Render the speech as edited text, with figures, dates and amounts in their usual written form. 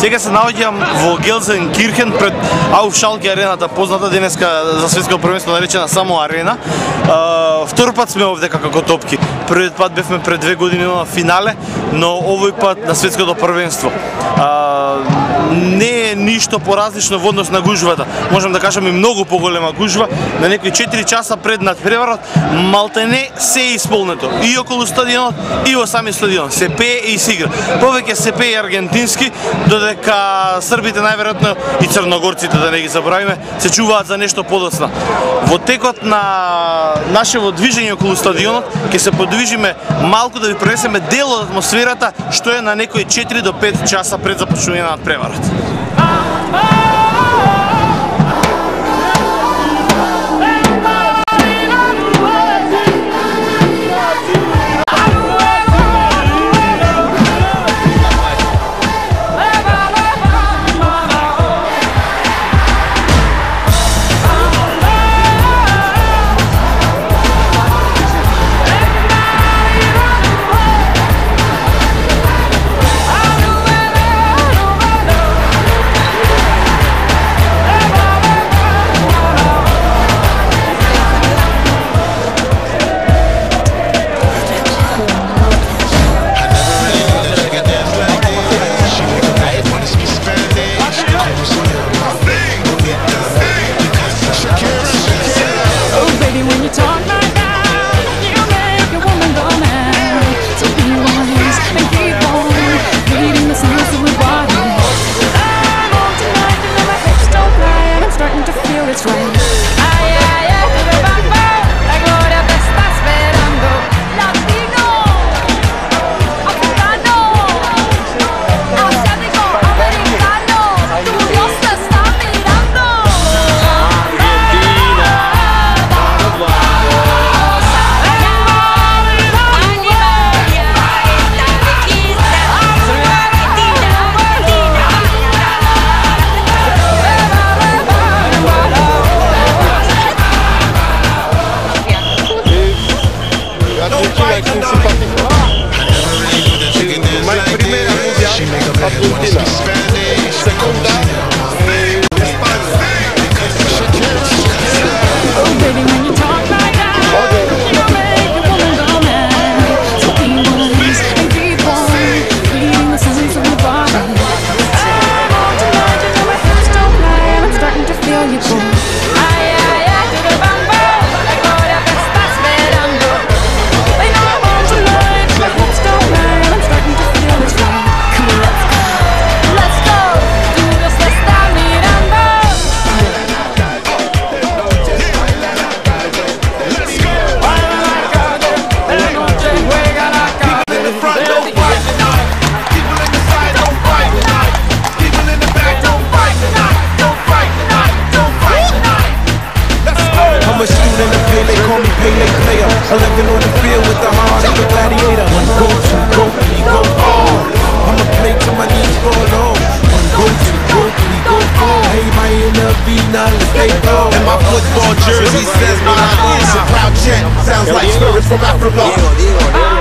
Сега се наоѓам во Гелзенкирхен пред Ауфшалке арената, позната денеска за светско првенство наречена само арена. Втор пат сме овде како топки. Првиот пат бевме пред 2 години на финале, но овој пат на светското првенство. Не е ништо поразлично во однос на гужвата. Можам да кажам и многу поголема гужва. На некои 4 часа пред надпреварот, малтене се е исполнето. И околу стадионот, и во самиот стадион. Се пее и се игра. Повеќе се пее аргентински, додека србите најверојатно и црногорците, да не ги забравиме, се чуваат за нешто подоцна. Во текот на нашево движење околу стадионот, ќе се подвижиме малку да ви пренесеме дел од атмосферата што е на некои 4 до 5 часа пред започнување на надпреварот. And my football jersey says my is a proud chant. Sounds like spirits from Africa.